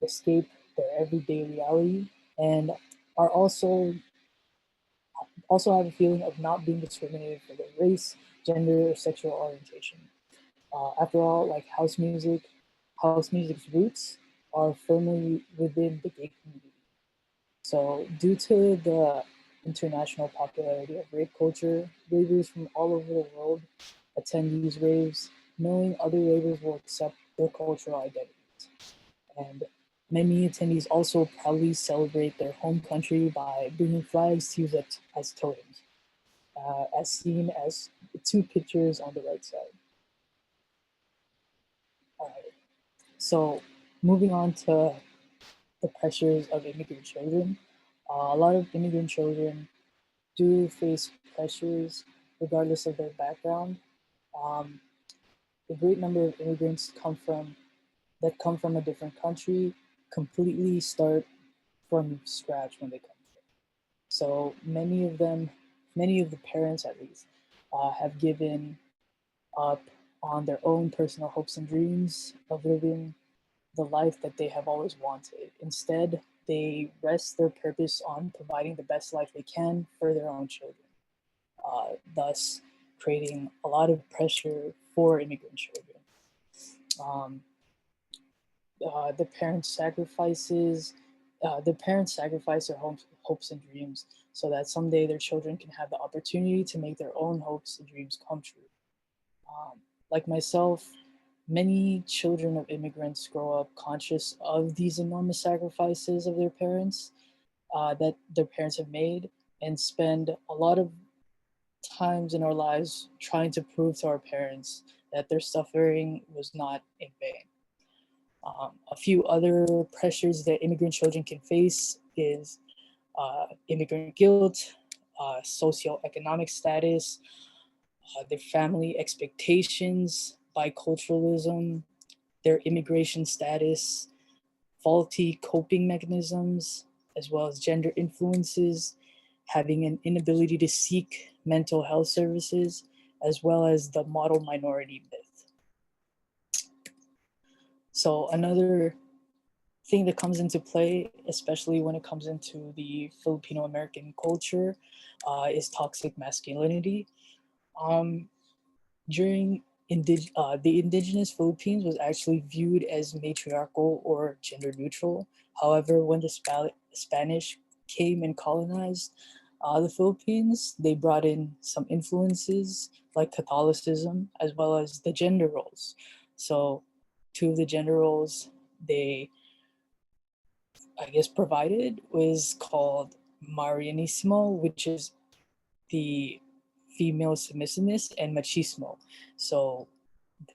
escape their everyday reality and are also have a feeling of not being discriminated for their race, gender, or sexual orientation. After all, like house music's roots are firmly within the gay community. So, due to the international popularity of rave culture, ravers from all over the world attend these raves, knowing other ravers will accept their cultural identities. And many attendees also proudly celebrate their home country by bringing flags to use it as totems, as seen as the two pictures on the right side. So, moving on to the pressures of immigrant children, a lot of immigrant children do face pressures regardless of their background. Um, a great number of immigrants come from a different country completely start from scratch when they come here. So many of the parents at least, have given up on their own personal hopes and dreams of living the life that they have always wanted. Instead, they rest their purpose on providing the best life they can for their own children, thus creating a lot of pressure for immigrant children. Um, the parents sacrifices the parents sacrifice their hopes and dreams so that someday their children can have the opportunity to make their own hopes and dreams come true. Um, like myself, many children of immigrants grow up conscious of these enormous sacrifices of their parents, that their parents have made, and spend a lot of times in our lives trying to prove to our parents that their suffering was not in vain. A few other pressures that immigrant children can face is immigrant guilt, socioeconomic status, their family expectations, biculturalism, their immigration status, faulty coping mechanisms, as well as gender influences, having an inability to seek mental health services, as well as the model minority myth. So, another thing that comes into play, especially when it comes into the Filipino American culture, is toxic masculinity. Um, during the indigenous Philippines was actually viewed as matriarchal or gender neutral. However, when the Spanish came and colonized the Philippines, they brought in some influences like Catholicism as well as the gender roles. So, two of the gender roles they, I guess, provided was called Marianismo, which is the female submissiveness, and machismo, so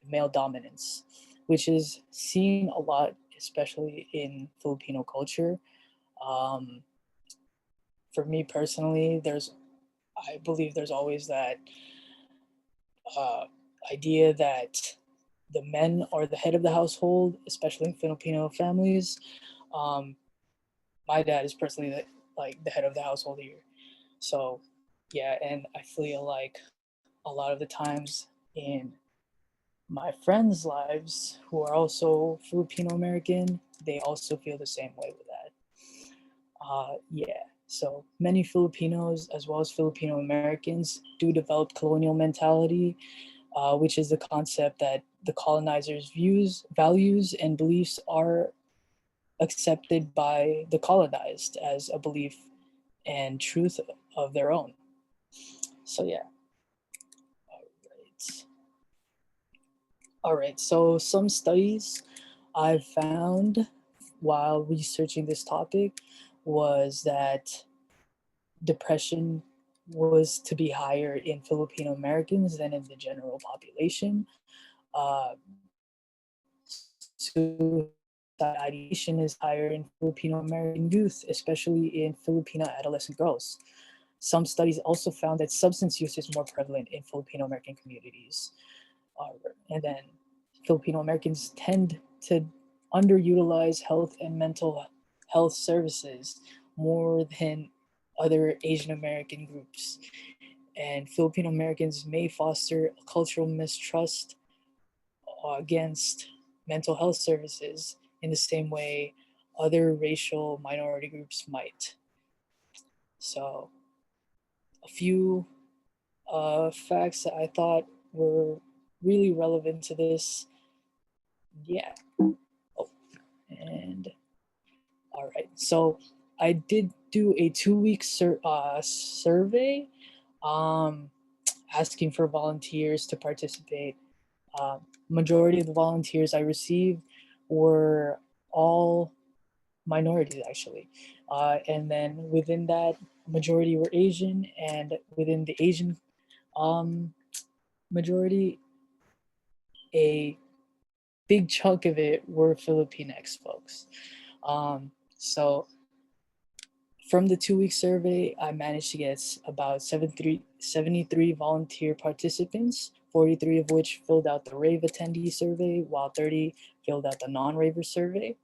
male dominance, which is seen a lot, especially in Filipino culture. Um, for me personally, I believe there's always that uh, idea that the men are the head of the household, especially in Filipino families. Um, my dad is personally like the head of the household here, so yeah, and I feel like a lot of the times in my friends' lives who are also Filipino American, they also feel the same way with that. Yeah, so many Filipinos, as well as Filipino Americans, do develop colonial mentality, which is the concept that the colonizers' views, values, and beliefs are accepted by the colonized as a belief and truth of their own. So yeah, all right. All right, so some studies I've found while researching this topic was that depression was to be higher in Filipino Americans than in the general population. Suicide ideation is higher in Filipino American youth, especially in Filipino adolescent girls. Some studies also found that substance use is more prevalent in Filipino American communities. And then Filipino Americans tend to underutilize health and mental health services more than other Asian American groups. And Filipino Americans may foster a cultural mistrust against mental health services in the same way other racial minority groups might. So, a few facts that I thought were really relevant to this. Yeah. Oh, and all right. So, I did do a 2 week survey um, asking for volunteers to participate. Majority of the volunteers I received were all minorities actually, and then within that, majority were Asian, and within the Asian um, majority, a big chunk of it were Filipinx folks. So from the 2 week survey, I managed to get about 73 volunteer participants, 43 of which filled out the Rave attendee survey, while 30 filled out the non-Raver survey.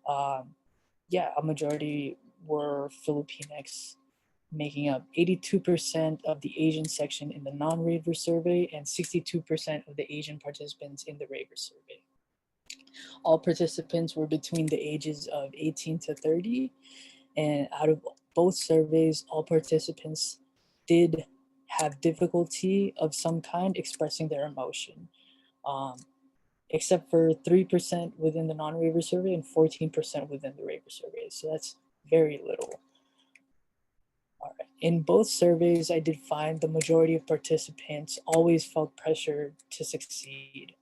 Um, yeah, a majority were Filipinx, making up 82% of the Asian section in the non-Raver survey and 62% of the Asian participants in the Raver survey. All participants were between the ages of 18 to 30, and out of both surveys, all participants did have difficulty of some kind expressing their emotion, um, except for 3% within the non-Raver survey and 14% within the Raver survey. So that's very little. All right. In both surveys, I did find the majority of participants always felt pressure to succeed,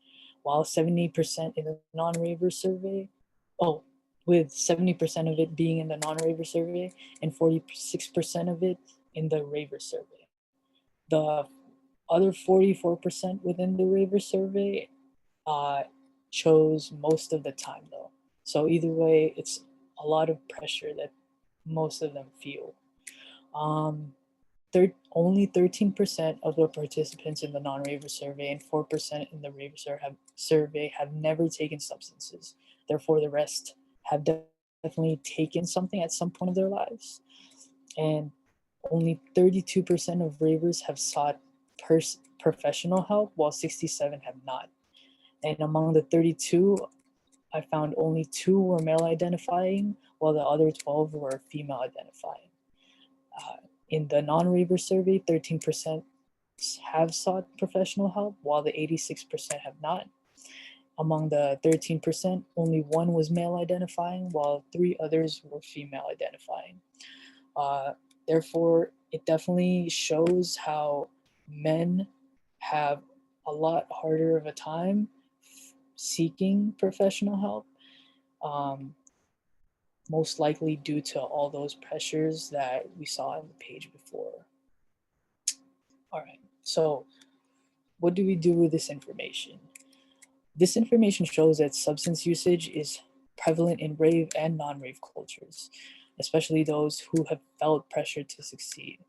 while 70% in the non-Raver survey, oh, with 70% of it being in the non-Raver survey and 46% of it in the Raver survey. The other 44% within the Raver survey uh, chose most of the time, though. So either way, it's a lot of pressure that most of them feel. Um, Only 13% of the participants in the non-Raver survey and 4% in the Raver survey have never taken substances. Therefore, the rest have definitely taken something at some point of their lives. And only 32% of Ravers have sought professional help, while 67 have not. And among the 32, I found only 2 were male identifying, while the other 12 were female identifying. Uh, in the non-Raver survey, 13% have sought professional help, while the 86% have not. Among the 13%, only 1 was male identifying, while 3 others were female identifying. Uh, Therefore, it definitely shows how men have a lot harder of a time seeking professional help, um, most likely due to all those pressures that we saw on the page before. All right, so what do we do with this information? This information shows that substance usage is prevalent in rave and non-rave cultures, especially those who have felt pressure to succeed.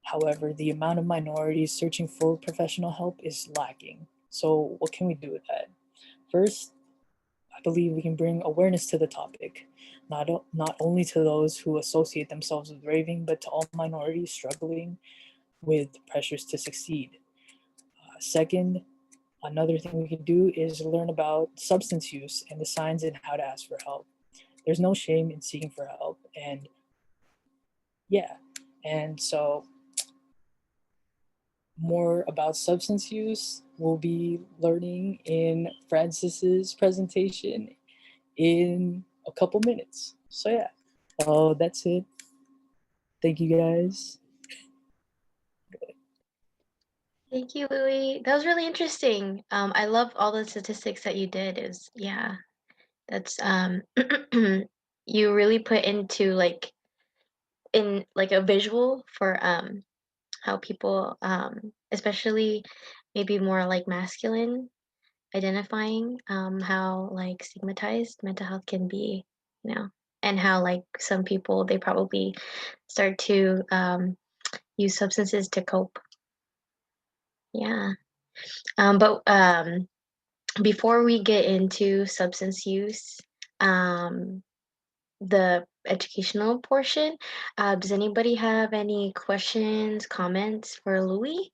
However, the amount of minorities searching for professional help is lacking. So what can we do with that? First, I believe we can bring awareness to the topic, not only to those who associate themselves with raving, but to all minorities struggling with pressures to succeed. Second, another thing we can do is learn about substance use and the signs and how to ask for help. There's no shame in seeking for help. And yeah, and so more about substance use we'll be learning in Francis's presentation in a couple minutes. So yeah, that's it. Thank you guys. Thank you, Louis. That was really interesting. I love all the statistics that you did. Is yeah, that's you really put into like in like a visual for how people especially maybe more like masculine identifying how like stigmatized mental health can be, you know, and how like some people they probably start to use substances to cope. Yeah. But before we get into substance use, um, the educational portion, does anybody have any questions, comments for Louis?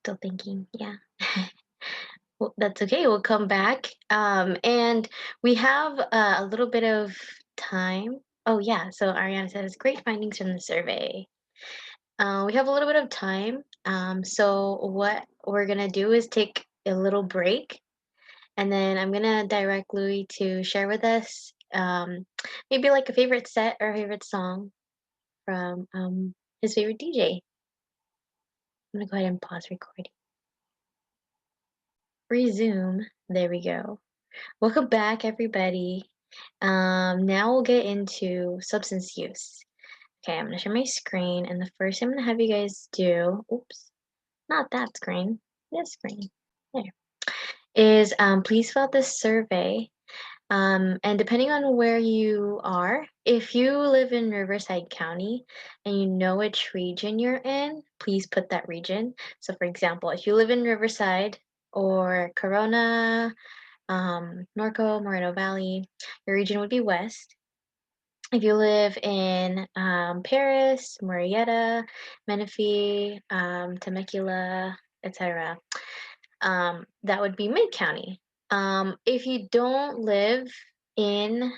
Still thinking. Yeah. Well, that's okay. We'll come back. And we have a little bit of time. Oh, yeah. So Ariana says, great findings from the survey. We have a little bit of time. So what we're going to do is take a little break. And then I'm going to direct Louis to share with us maybe like a favorite set or a favorite song from his favorite DJ. I'm going to go ahead and pause recording. Resume. There we go. Welcome back, everybody. Now we'll get into substance use. Okay, I'm gonna share my screen, and the first thing I'm gonna have you guys do, oops, not that screen, this screen, there, is please fill out this survey. And depending on where you are, if you live in Riverside County and you know which region you're in, please put that region. So, for example, if you live in Riverside or Corona, Norco, Moreno Valley, your region would be west. If you live in Paris, Murrieta, Menifee, Temecula, etc., that would be Mid County. If you don't live in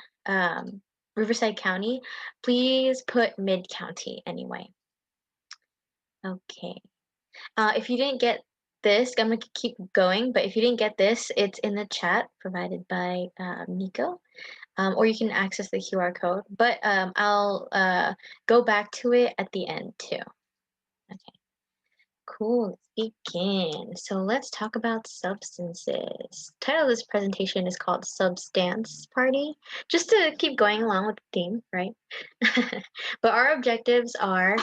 Riverside County, please put Mid County anyway. Okay. If you didn't get this, I'm going to keep going, but if you didn't get this, it's in the chat provided by Nico, or you can access the QR code, but I'll go back to it at the end too. Okay, cool, let's begin. So let's talk about substances. Title of this presentation is called Substance Party, just to keep going along with the theme, right? But our objectives are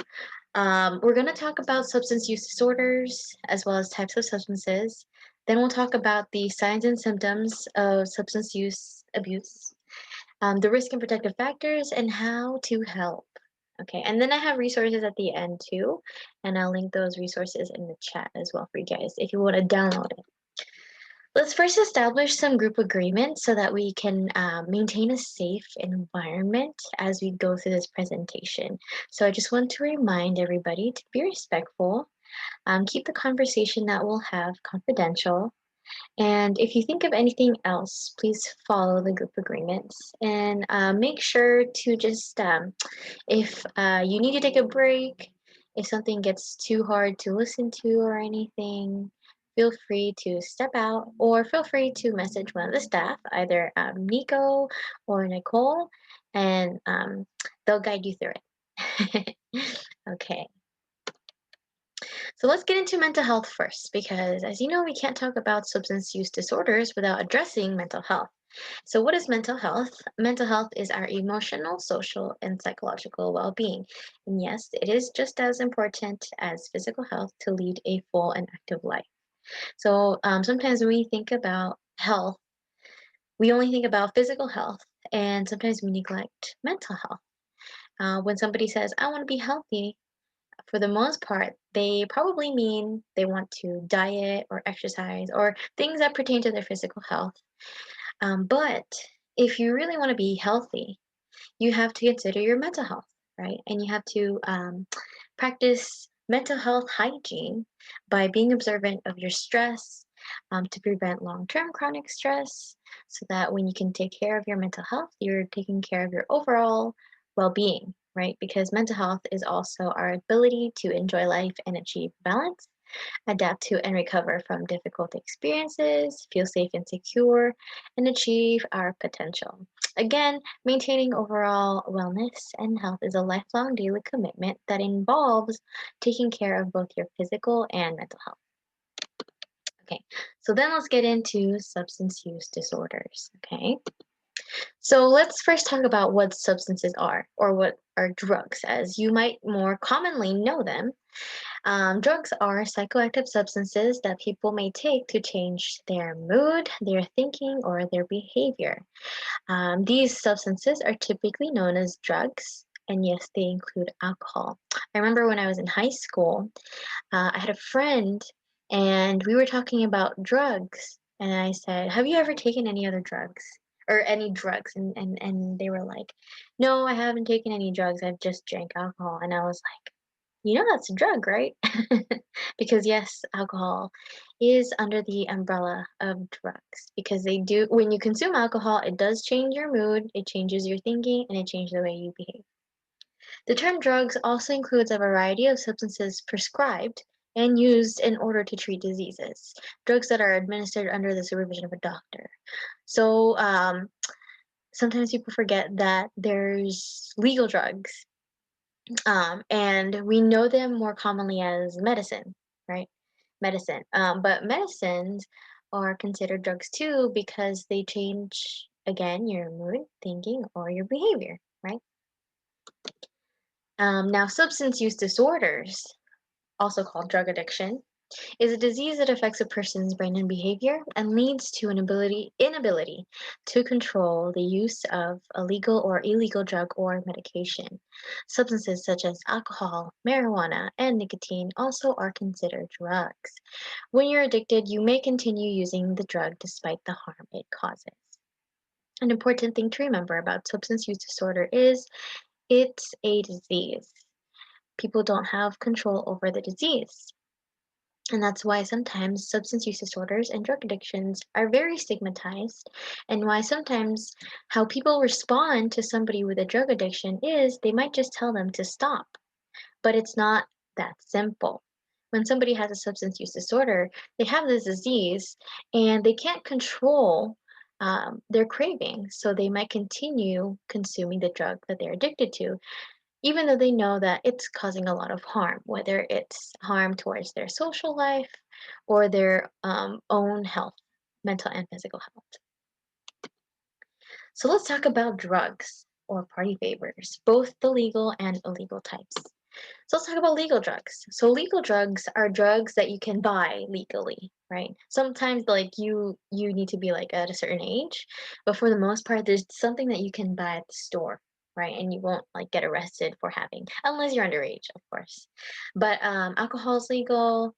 we're going to talk about substance use disorders as well as types of substances. Then we'll talk about the signs and symptoms of substance use abuse, the risk and protective factors, and how to help. Okay, and then I have resources at the end too, and I'll link those resources in the chat as well for you guys if you want to download it. Let's first establish some group agreements so that we can maintain a safe environment as we go through this presentation. So I just want to remind everybody to be respectful, keep the conversation that we'll have confidential, and if you think of anything else, please follow the group agreements and make sure to just, if you need to take a break, if something gets too hard to listen to or anything, feel free to step out or feel free to message one of the staff, either Nico or Nicole, and they'll guide you through it. Okay. So let's get into mental health first, because as you know, we can't talk about substance use disorders without addressing mental health. So what is mental health? Mental health is our emotional, social, and psychological well-being. And yes, it is just as important as physical health to lead a full and active life. So sometimes when we think about health, we only think about physical health, and sometimes we neglect mental health. When somebody says, I want to be healthy, for the most part, they probably mean they want to diet or exercise or things that pertain to their physical health. But if you really want to be healthy, you have to consider your mental health, right? And you have to practice mental health hygiene by being observant of your stress, to prevent long-term chronic stress, so that when you can take care of your mental health, you're taking care of your overall well-being, right? Because mental health is also our ability to enjoy life and achieve balance, adapt to and recover from difficult experiences, feel safe and secure, and achieve our potential. Again, maintaining overall wellness and health is a lifelong daily commitment that involves taking care of both your physical and mental health. Okay, so then let's get into substance use disorders, okay? So let's first talk about what substances are, or what are drugs, as you might more commonly know them. Drugs are psychoactive substances that people may take to change their mood, their thinking, or their behavior. These substances are typically known as drugs, and yes, they include alcohol. I remember when I was in high school, I had a friend, and we were talking about drugs, and I said, "Have you ever taken any other drugs?" Or any drugs, and they were like, "No, I haven't taken any drugs. I've just drank alcohol." And I was like, You know that's a drug, right? Because yes, alcohol is under the umbrella of drugs because they do, when you consume alcohol, it does change your mood, it changes your thinking, and it changes the way you behave. The term drugs also includes a variety of substances prescribed and used in order to treat diseases, drugs that are administered under the supervision of a doctor. So sometimes people forget that there's legal drugs, and we know them more commonly as medicine, right? Medicine. But medicines are considered drugs too because they change, again, your mood, thinking, or your behavior, right? Now, substance use disorders, also called drug addiction, is a disease that affects a person's brain and behavior and leads to an inability to control the use of a legal or illegal drug or medication. Substances such as alcohol, marijuana, and nicotine also are considered drugs. When you're addicted, you may continue using the drug despite the harm it causes. An important thing to remember about substance use disorder is it's a disease. People don't have control over the disease. And that's why sometimes substance use disorders and drug addictions are very stigmatized, and why sometimes how people respond to somebody with a drug addiction is they might just tell them to stop. But it's not that simple. When somebody has a substance use disorder, they have this disease and they can't control their cravings. So they might continue consuming the drug that they're addicted to, even though they know that it's causing a lot of harm, whether it's harm towards their social life or their own health, mental and physical health. So let's talk about drugs or party favors, both the legal and illegal types. So let's talk about legal drugs. So legal drugs are drugs that you can buy legally, right? Sometimes like you need to be like at a certain age, but for the most part, there's something that you can buy at the store, right? And you won't like get arrested for having, unless you're underage, of course. But alcohol is legal.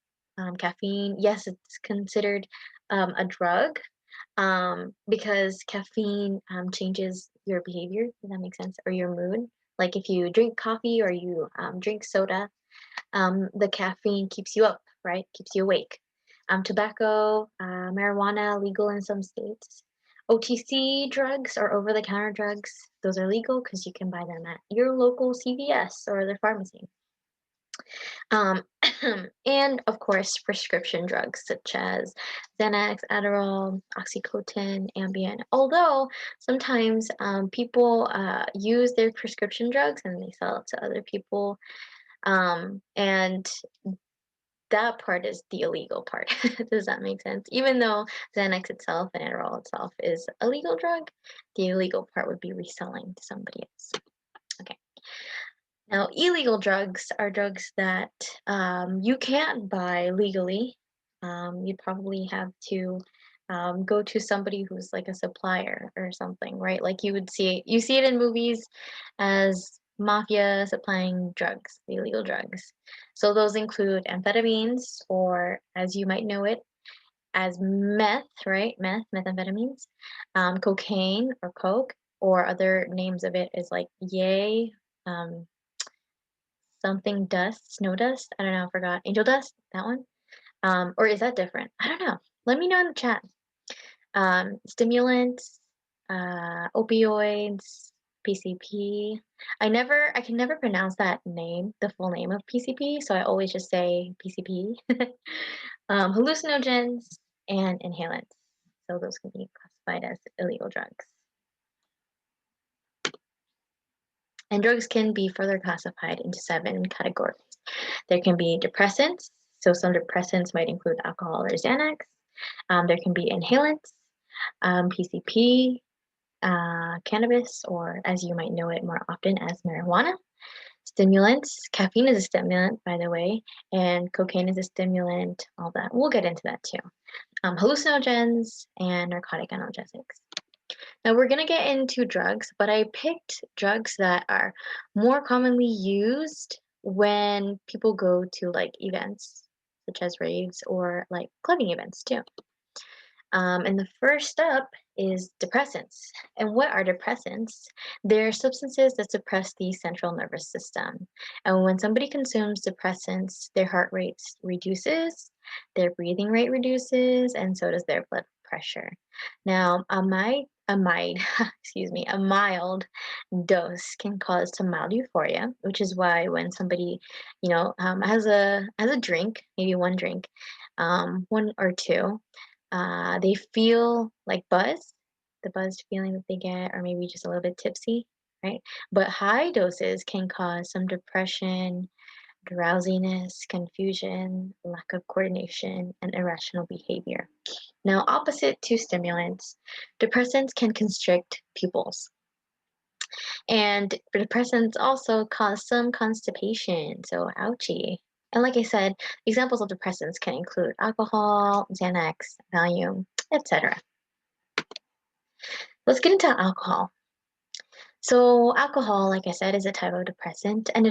Caffeine, yes, it's considered a drug, because caffeine changes your behavior. Does that make sense? Or your mood. Like if you drink coffee or you drink soda, the caffeine keeps you up, right? Keeps you awake. Tobacco, marijuana, legal in some states. OTC drugs or over the counter drugs, those are legal because you can buy them at your local CVS or the pharmacy. Um, and of course, prescription drugs such as Xanax, Adderall, Oxycontin, Ambien. Although sometimes people use their prescription drugs and they sell it to other people, and that part is the illegal part. Does that make sense? Even though Xanax itself and Adderall itself is a legal drug, the illegal part would be reselling to somebody else. Okay. Now, illegal drugs are drugs that you can't buy legally. You'd probably have to go to somebody who's like a supplier or something, right? Like you see it in movies as mafia supplying drugs, illegal drugs. So those include amphetamines, or as you might know it, as meth, right? Methamphetamines, cocaine or coke, or other names of it is like yay. Um, Something dust, snow dust. I don't know, I forgot. Angel dust, that one. Or is that different? I don't know. Let me know in the chat. Stimulants, opioids, PCP. I can never pronounce that name, the full name of PCP, so I always just say PCP. Hallucinogens and inhalants. So those can be classified as illegal drugs. And drugs can be further classified into 7 categories. There can be depressants, so some depressants might include alcohol or Xanax. There can be inhalants, PCP, cannabis, or as you might know it more often as marijuana. Stimulants, caffeine is a stimulant, by the way, and cocaine is a stimulant, all that. We'll get into that too. Hallucinogens and narcotic analgesics. Now we're going to get into drugs, but I picked drugs that are more commonly used when people go to like events such as raves or like clubbing events too. And the first up is depressants. And what are depressants? They're substances that suppress the central nervous system. And when somebody consumes depressants, their heart rate reduces, their breathing rate reduces, and so does their blood pressure. Now, excuse me, a mild dose can cause some mild euphoria, which is why when somebody, has a drink, maybe one drink, one or two, they feel like the buzzed feeling that they get, or maybe just a little bit tipsy, right? But high doses can cause some depression, drowsiness, confusion, lack of coordination, and irrational behavior. Now, opposite to stimulants, depressants can constrict pupils. And depressants also cause some constipation, so ouchie. And like I said, examples of depressants can include alcohol, Xanax, Valium, etc. Let's get into alcohol. So alcohol, like I said, is a type of depressant, and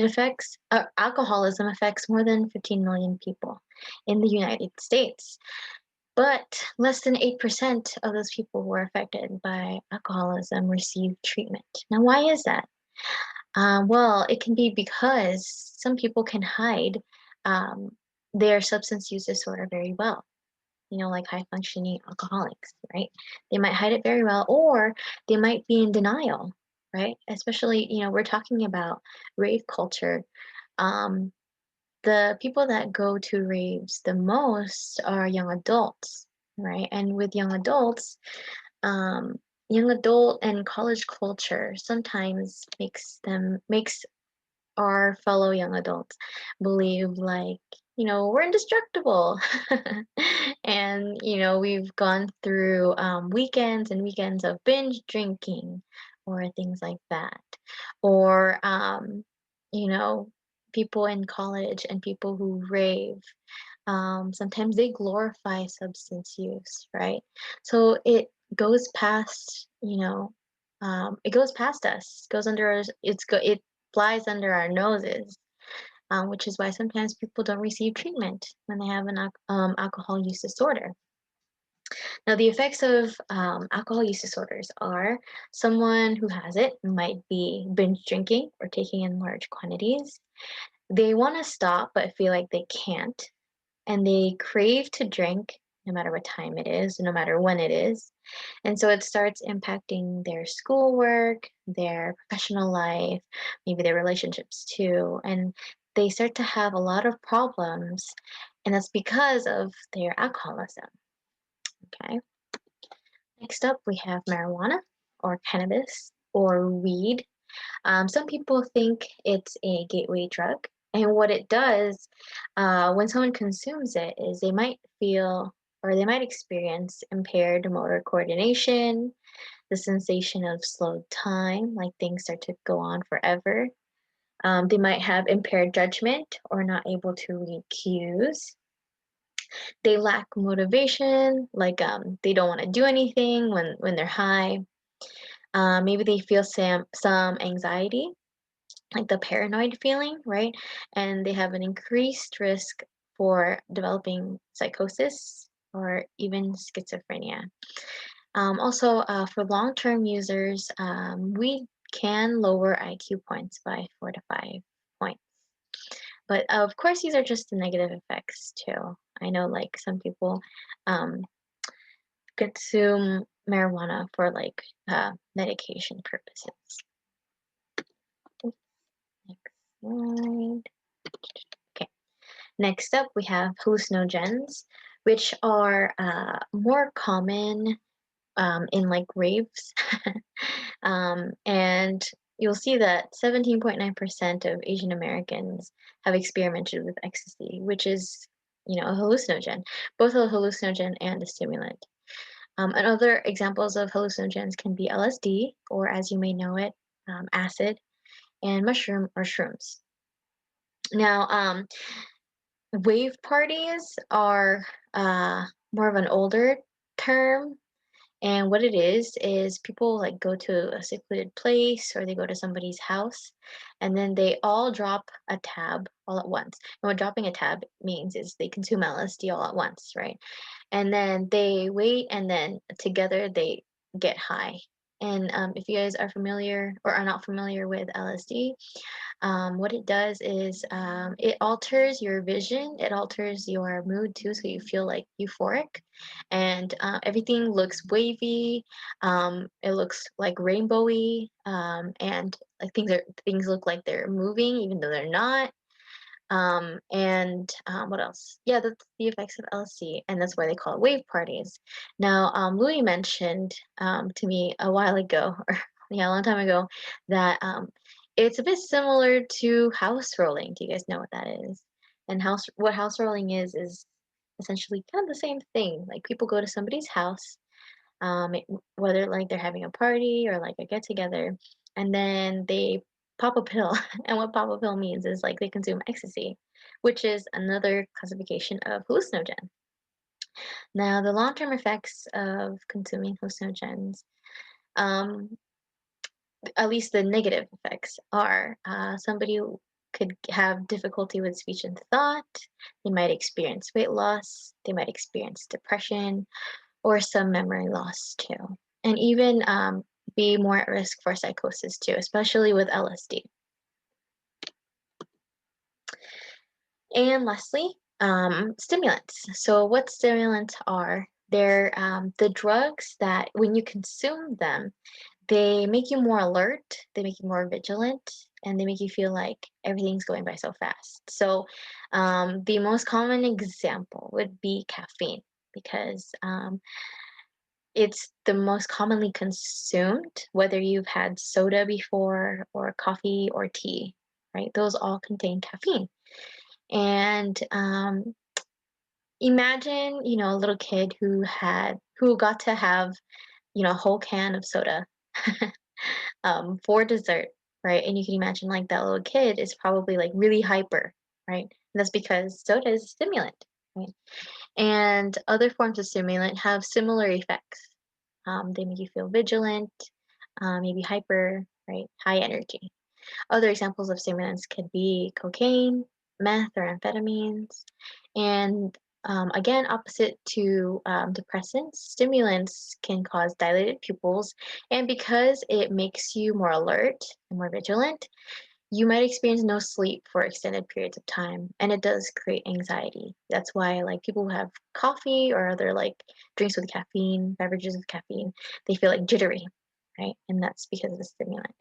alcoholism affects more than 15 million people in the United States. But less than 8% of those people who are affected by alcoholism receive treatment. Now, why is that? Well, it can be because some people can hide um, their substance use disorder very well, like high functioning alcoholics, right? They might hide it very well, or they might be in denial, right? Especially, we're talking about rave culture. Um, the people that go to raves the most are young adults, right? And with um, young adult and college culture sometimes makes our fellow young adults believe like, we're indestructible. And, we've gone through weekends and weekends of binge drinking or things like that. Or, you know, people in college and people who rave, sometimes they glorify substance use, right? So goes past, it goes past us, goes under us, it flies under our noses, which is why sometimes people don't receive treatment when they have an alcohol use disorder. Now, the effects of alcohol use disorders are someone who has it might be binge drinking or taking in large quantities. They want to stop but feel like they can't, and they crave to drink no matter what time it is, no matter when it is. And so it starts impacting their schoolwork, their professional life, maybe their relationships too. And they start to have a lot of problems, and that's because of their alcoholism. Okay. Next up, we have marijuana or cannabis or weed. Some people think it's a gateway drug. And what it does when someone consumes it is they might feel or they might experience impaired motor coordination, the sensation of slowed time, like things start to go on forever. They might have impaired judgment or not able to read cues. They lack motivation, like they don't want to do anything when they're high. Maybe they feel some anxiety, like the paranoid feeling, right? And they have an increased risk for developing psychosis or even schizophrenia. Also, for long-term users, we can lower IQ points by 4 to 5 points. But of course, these are just the negative effects too. I know, like some people um, consume marijuana for like medication purposes. Next slide. Okay. Next up, we have hallucinogens, which are more common in like raves. And you'll see that 17.9% of Asian Americans have experimented with ecstasy, which is, a hallucinogen, both a hallucinogen and a stimulant. And other examples of hallucinogens can be LSD, or as you may know it, acid, and mushroom or shrooms. Now, wave parties are more of an older term, and what it is people like go to a secluded place or they go to somebody's house, and then they all drop a tab all at once. And what dropping a tab means is they consume LSD all at once, right? And then they wait, and then together get high. And if you guys are familiar or are not familiar with LSD, what it does is it alters your vision, it alters your mood too, so you feel like euphoric, and everything looks wavy. It looks like rainbowy, and like things look like they're moving even though they're not. And what else? Yeah, that's the effects of LSD, and that's why they call it wave parties. Now, Louis mentioned to me a while ago, or yeah, a long time ago, that it's a bit similar to house rolling. Do you guys know what that is? And what house rolling is essentially kind of the same thing. Like people go to somebody's house, whether like they're having a party or like a get together, and then they pop a pill. And what pop a pill means is like they consume ecstasy, which is another classification of hallucinogen. Now, the long term effects of consuming hallucinogens, um, at least the negative effects, are somebody who could have difficulty with speech and thought, they might experience weight loss, they might experience depression, or some memory loss too, and even be more at risk for psychosis too, especially with LSD. And lastly, stimulants. So, what stimulants are? They're the drugs that, when you consume them, they make you more alert, they make you more vigilant, and they make you feel like everything's going by so fast. So, the most common example would be caffeine, because it's the most commonly consumed, whether you've had soda before or coffee or tea, right? Those all contain caffeine. And imagine, a little kid who got to have, a whole can of soda for dessert, right? And you can imagine like that little kid is probably like really hyper, right? And that's because soda is a stimulant, right? And other forms of stimulant have similar effects. They make you feel vigilant, maybe hyper, right? High energy. Other examples of stimulants could be cocaine, meth, or amphetamines. And again, opposite to depressants, stimulants can cause dilated pupils. And because it makes you more alert and more vigilant, you might experience no sleep for extended periods of time, and it does create anxiety. That's why like people who have coffee or other like drinks with caffeine, beverages with caffeine, they feel like jittery, right? And that's because of the stimulant.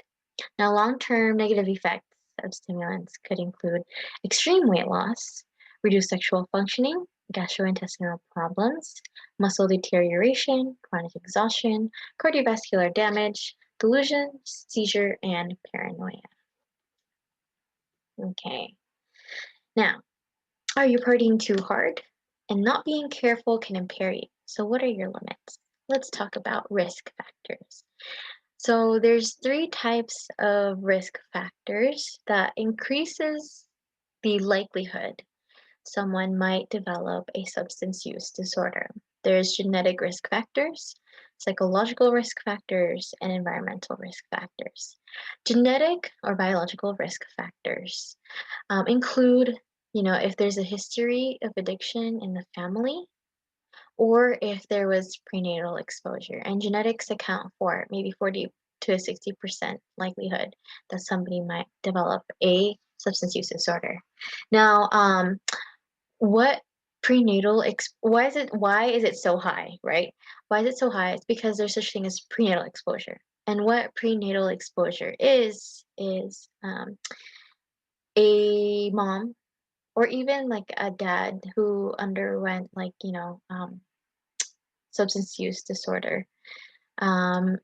Now, long-term negative effects of stimulants could include extreme weight loss, reduced sexual functioning, gastrointestinal problems, muscle deterioration, chronic exhaustion, cardiovascular damage, delusions, seizure, and paranoia. Okay. Now, are you partying too hard? And not being careful can impair you. So, what are your limits? Let's talk about risk factors. So, there's three types of risk factors that increases the likelihood someone might develop a substance use disorder. There's genetic risk factors, psychological risk factors, and environmental risk factors. Genetic or biological risk factors include, if there's a history of addiction in the family, or if there was prenatal exposure. And genetics account for maybe 40 to 60% likelihood that somebody might develop a substance use disorder. Now, what why is it so high, right? Why is it so high? It's because there's such thing as prenatal exposure. And what prenatal exposure is a mom or even like a dad who underwent like substance use disorder, um,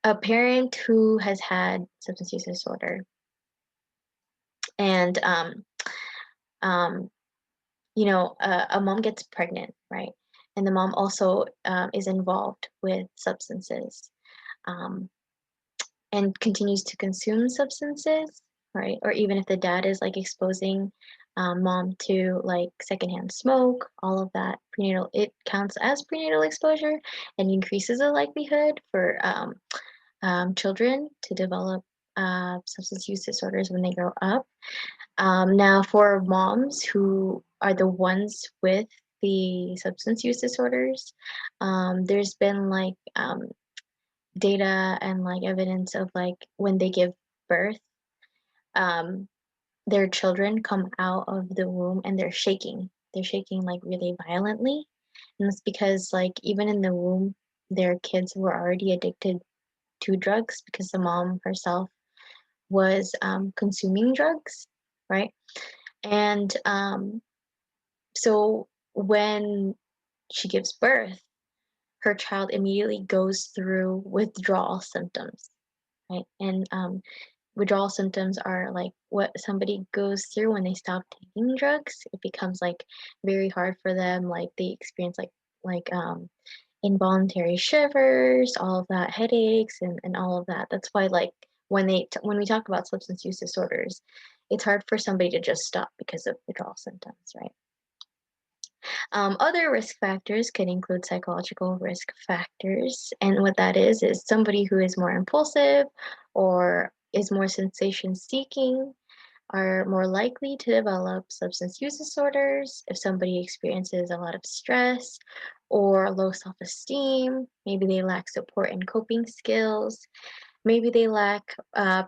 a parent who has had substance use disorder, and um, a mom gets pregnant, right? And the mom also is involved with substances, um, and continues to consume substances, right? Or even if the dad is like exposing mom to like secondhand smoke, all of that prenatal, it counts as prenatal exposure and increases the likelihood for children to develop substance use disorders when they grow up. Now, for moms who are the ones with the substance use disorders. There's been like data and like evidence of like when they give birth, um, their children come out of the womb and they're shaking. They're shaking like really violently. And it's because like even in the womb, their kids were already addicted to drugs because the mom herself was consuming drugs, right? And so when she gives birth, her child immediately goes through withdrawal symptoms, right? And withdrawal symptoms are like what somebody goes through when they stop taking drugs. It becomes like very hard for them. Like they experience like involuntary shivers, all of that, headaches, and all of that. That's why like when we talk about substance use disorders, it's hard for somebody to just stop because of withdrawal symptoms, right? Other risk factors can include psychological risk factors, and what that is somebody who is more impulsive or is more sensation seeking are more likely to develop substance use disorders. If somebody experiences a lot of stress or low self esteem, maybe they lack support and coping skills, maybe they lack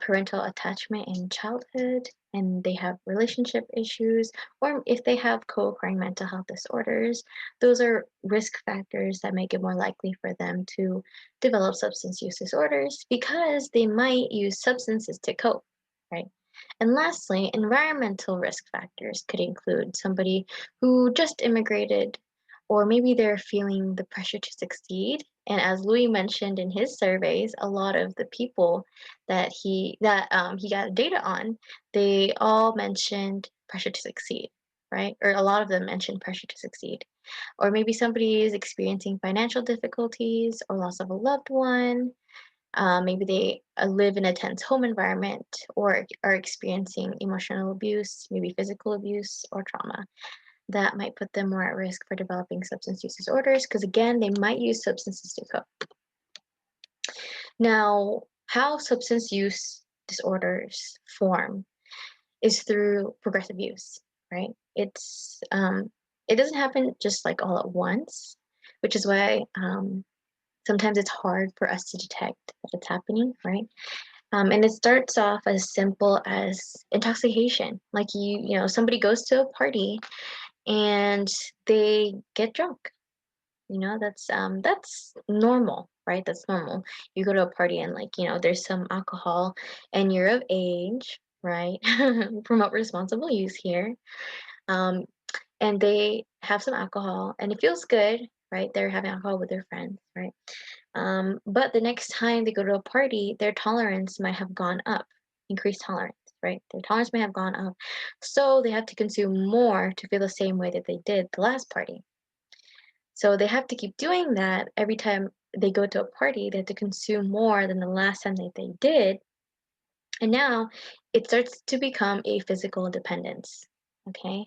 parental attachment in childhood and they have relationship issues, or if they have co occurring mental health disorders, those are risk factors that make it more likely for them to develop substance use disorders because they might use substances to cope, right? And lastly, environmental risk factors could include somebody who just immigrated, or maybe they're feeling the pressure to succeed. And as Louis mentioned in his surveys, a lot of the people he got data on, they all mentioned pressure to succeed, right? Or a lot of them mentioned pressure to succeed. Or maybe somebody is experiencing financial difficulties or loss of a loved one. Maybe they live in a tense home environment or are experiencing emotional abuse, maybe physical abuse or trauma. That might put them more at risk for developing substance use disorders because, again, they might use substances to cope. Now, how substance use disorders form is through progressive use, right? It doesn't happen just like all at once, which is why sometimes it's hard for us to detect that it's happening, right? And it starts off as simple as intoxication. Like somebody goes to a party and they get drunk. That's normal, right? That's normal. You go to a party and there's some alcohol and you're of age, right? Promote responsible use here. Um, and they have some alcohol and it feels good, right? They're having alcohol with their friends, right? But the next time they go to a party, their tolerance might have gone up, increased tolerance, right? Their tolerance may have gone up. So they have to consume more to feel the same way that they did the last party. So they have to keep doing that every time they go to a party. They have to consume more than the last time that they did. And now it starts to become a physical dependence. Okay.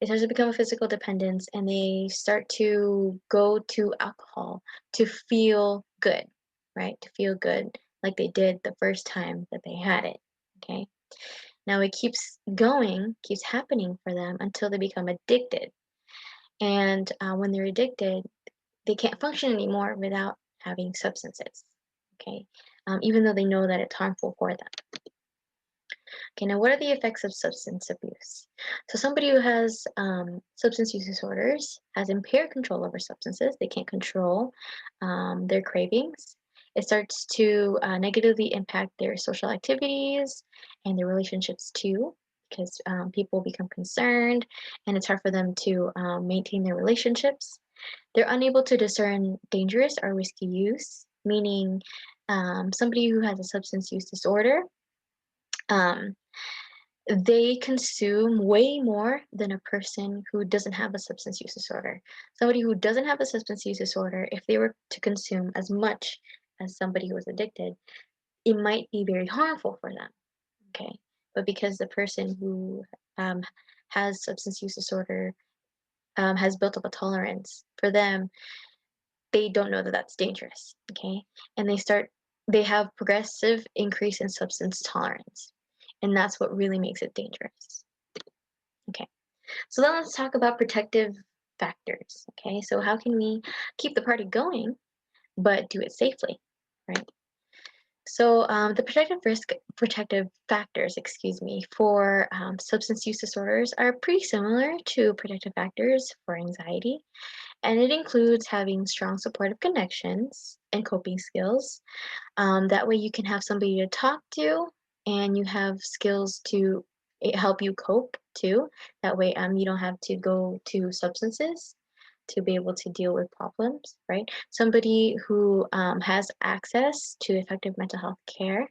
It starts to become a physical dependence and they start to go to alcohol to feel good, right? To feel good like they did the first time that they had it. Okay. Now it keeps going, keeps happening for them until they become addicted. And when they're addicted, they can't function anymore without having substances. Okay. Even though they know that it's harmful for them. Okay, now what are the effects of substance abuse? So somebody who has substance use disorders has impaired control over substances. They can't control their cravings. It starts to negatively impact their social activities and their relationships too, because people become concerned and it's hard for them to maintain their relationships. They're unable to discern dangerous or risky use, meaning somebody who has a substance use disorder um, they consume way more than a person who doesn't have a substance use disorder. Somebody who doesn't have a substance use disorder, if they were to consume as much as somebody who is addicted, it might be very harmful for them. Okay. But because the person who um, has substance use disorder has built up a tolerance for them, they don't know that that's dangerous. Okay. And they have progressive increase in substance tolerance. And that's what really makes it dangerous. Okay. So then let's talk about protective factors. Okay, so how can we keep the party going but do it safely, right? So the protective factors, excuse me, for substance use disorders are pretty similar to protective factors for anxiety, and it includes having strong supportive connections and coping skills. That way, you can have somebody to talk to, and you have skills to help you cope too. That way, you don't have to go to substances to be able to deal with problems, right? Somebody who has access to effective mental health care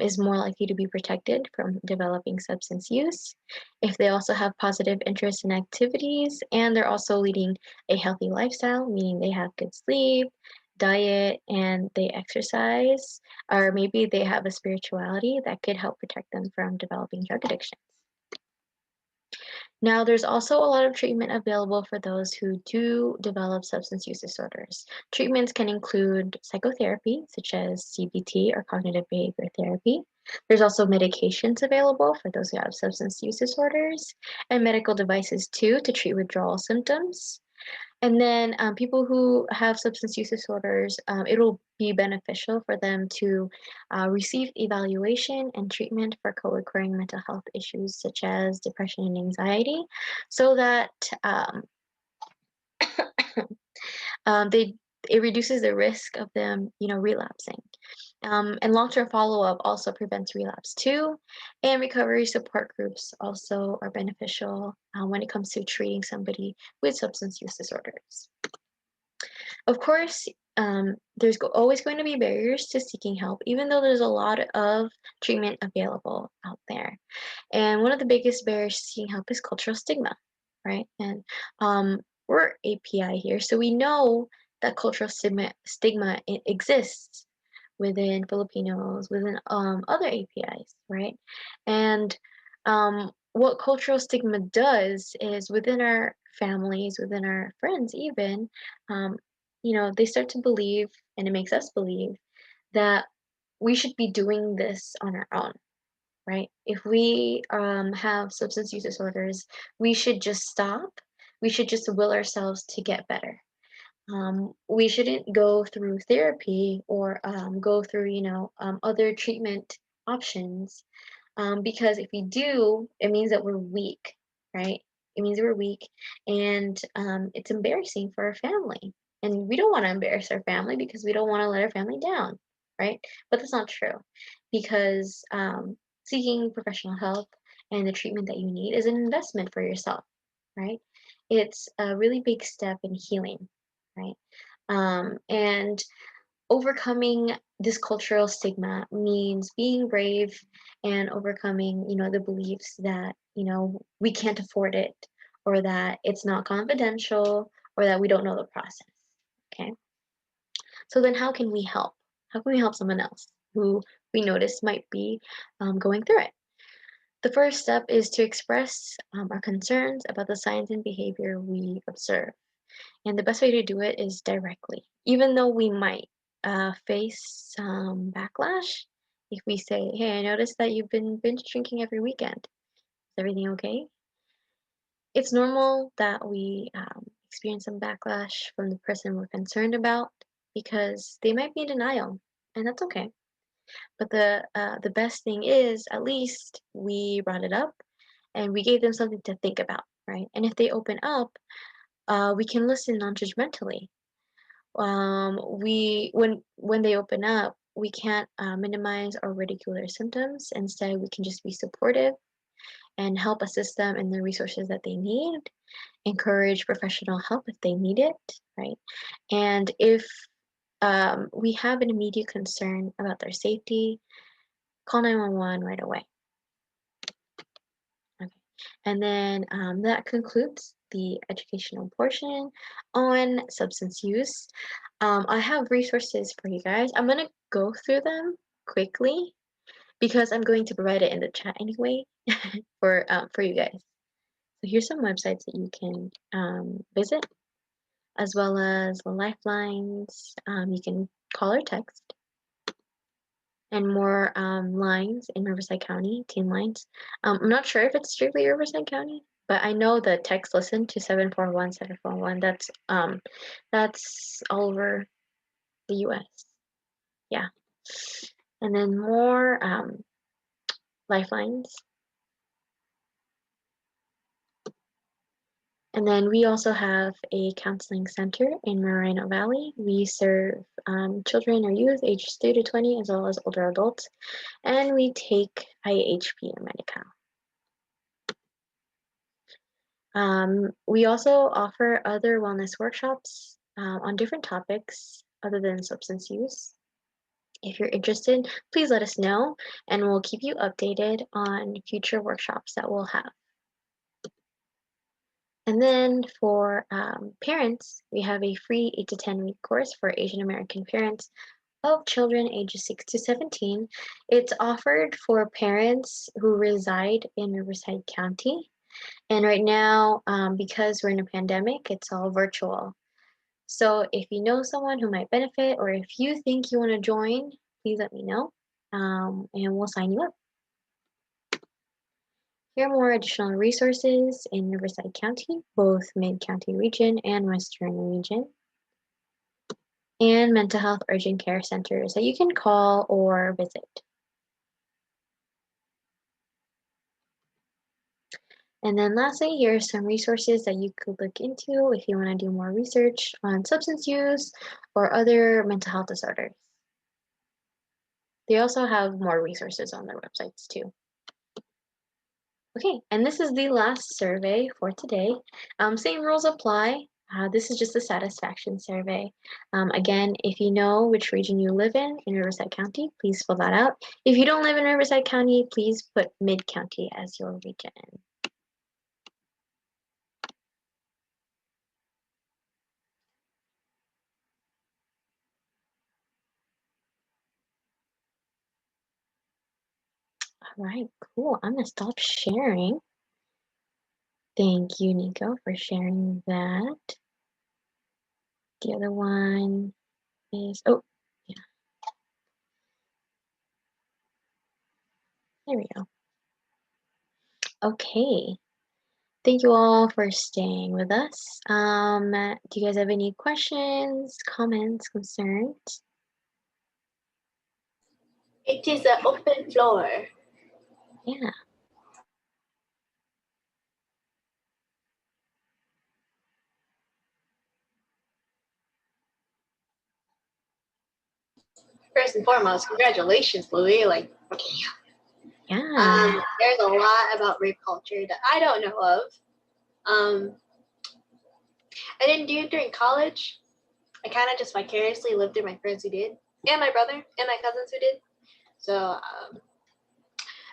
is more likely to be protected from developing substance use if they also have positive interests in activities and they're also leading a healthy lifestyle, meaning they have good sleep, diet, and they exercise, or maybe they have a spirituality that could help protect them from developing drug addictions. Now, there's also a lot of treatment available for those who do develop substance use disorders. Treatments can include psychotherapy, such as CBT or cognitive behavior therapy. There's also medications available for those who have substance use disorders, and medical devices too to treat withdrawal symptoms. And then people who have substance use disorders, it'll be beneficial for them to receive evaluation and treatment for co-occurring mental health issues such as depression and anxiety, so that they it reduces the risk of them, relapsing. And long-term follow-up also prevents relapse too. And recovery support groups also are beneficial when it comes to treating somebody with substance use disorders. Of course, there's always going to be barriers to seeking help, even though there's a lot of treatment available out there. And one of the biggest barriers to seeking help is cultural stigma, right? And we're API here, so we know that cultural stigma exists within Filipinos, within other APIs, right? And what cultural stigma does is within our families, within our friends, even, um, they start to believe, and it makes us believe, that we should be doing this on our own, right? If we have substance use disorders, we should just stop. We should just will ourselves to get better. We shouldn't go through therapy or go through, other treatment options because if we do, it means that we're weak, right? It means we're weak, and it's embarrassing for our family. And we don't want to embarrass our family because we don't want to let our family down, right? But that's not true because seeking professional help and the treatment that you need is an investment for yourself, right? It's a really big step in healing, right? And overcoming this cultural stigma means being brave and overcoming, the beliefs that, we can't afford it or that it's not confidential or that we don't know the process. Okay. So then how can we help? How can we help someone else who we notice might be going through it? The first step is to express our concerns about the signs and behavior we observe. And the best way to do it is directly. Even though we might face some backlash, if we say, hey, I noticed that you've been binge drinking every weekend. Is everything okay? It's normal that we experience some backlash from the person we're concerned about because they might be in denial, and that's okay. But the best thing is at least we brought it up and we gave them something to think about, right? And if they open up, we can listen non-judgmentally. We when they open up, we can't minimize or ridicule their symptoms. Instead, we can just be supportive and help assist them in the resources that they need, encourage professional help if they need it, right? And if we have an immediate concern about their safety, call 911 right away. Okay. And then that concludes the educational portion on substance use. I have resources for you guys. I'm going to go through them quickly because I'm going to provide it in the chat anyway for you guys. So here's some websites that you can visit, as well as the lifelines. You can call or text, and more lines in Riverside County, teen lines. I'm not sure if it's strictly Riverside County, But I know the text listen to 741-741. That's all over the US. Yeah. And then more lifelines. And then we also have a counseling center in Moreno Valley. We serve children or youth ages 3 to 20 as well as older adults. And we take IHP and Medi-Cal. We also offer other wellness workshops on different topics other than substance use. If you're interested, please let us know and we'll keep you updated on future workshops that we'll have. And then for parents, we have a free 8 to 10 week course for Asian American parents of children ages 6 to 17. It's offered for parents who reside in Riverside County. And right now, because we're in a pandemic, it's all virtual. So if you know someone who might benefit, or if you think you want to join, please let me know, and we'll sign you up. Here are more additional resources in Riverside County, both Mid-County region and Western region, and mental health urgent care centers that you can call or visit. And then lastly, here are some resources that you could look into if you want to do more research on substance use or other mental health disorders. They also have more resources on their websites too. Okay, and this is the last survey for today. Same rules apply. This is just a satisfaction survey. Again, if you know which region you live in Riverside County, please fill that out. If you don't live in Riverside County, please put Mid-County as your region. All right, cool. I'm gonna stop sharing. Thank you, Nico, for sharing that. The other one is, oh, yeah, there we go. Okay, thank you all for staying with us. Do you guys have any questions, comments, concerns? It is an open floor. Yeah. First and foremost, congratulations, Louis. Like, Yeah. there's a lot about rape culture that I don't know of. I didn't do it during college. I kind of just vicariously lived through my friends who did, and my brother and my cousins who did. So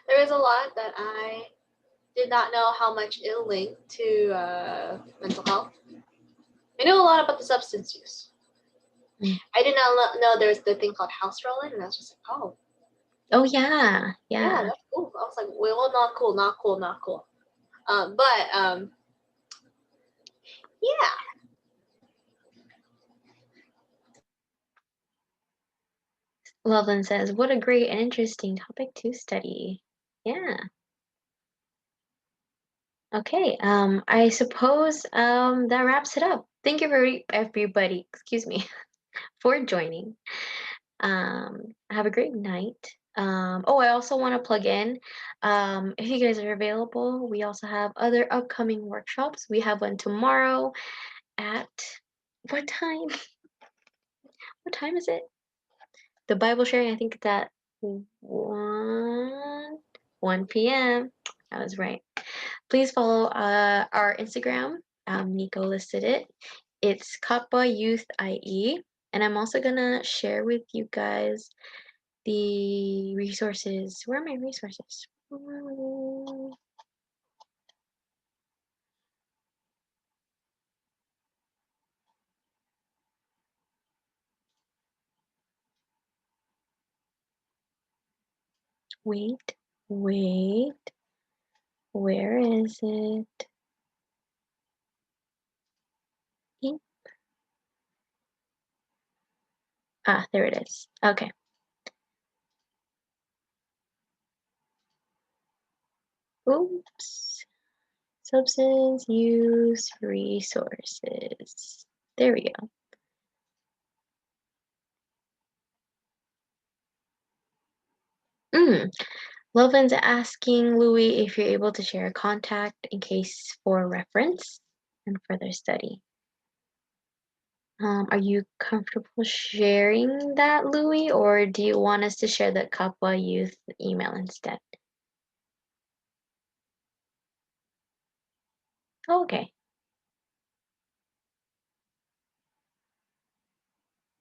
there was a lot that I did not know how much it linked to mental health. I knew a lot about the substance use. I did not know there was the thing called house rolling, and I was just like, oh. Oh yeah, yeah. That's cool. I was like, well, not cool, not cool, not cool. Yeah. Loveland says, what a great and interesting topic to study. Yeah. Okay, I suppose that wraps it up. Thank you everybody, excuse me, for joining. Have a great night. Oh, I also want to plug in, if you guys are available, we also have other upcoming workshops. We have one tomorrow at what time? What time is it? The Bible sharing, I think it's at 1 p.m. I was right. Please follow our Instagram. Nico listed it. It's Kappa Youth IE. And I'm also gonna share with you guys the resources. Where are my resources? Wait. Where is it? Ah, there it is. Okay. Oops. Substance use resources. There we go. Lovin's asking Louis if you're able to share a contact in case for reference and further study. Are you comfortable sharing that, Louis, or do you want us to share the Kapwa Youth email instead? Oh, okay.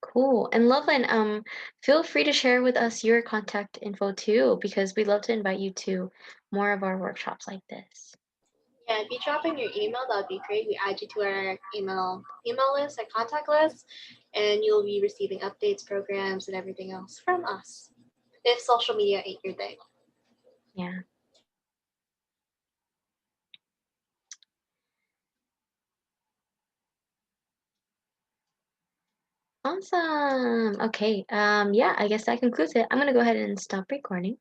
Cool. And Loveland, feel free to share with us your contact info too, because we'd love to invite you to more of our workshops like this. Yeah, if you drop in your email, that would be great. We add you to our email list, our contact list, and you'll be receiving updates, programs, and everything else from us. If social media ain't your thing. Yeah. Awesome. Okay. Yeah, I guess that concludes it. I'm gonna go ahead and stop recording.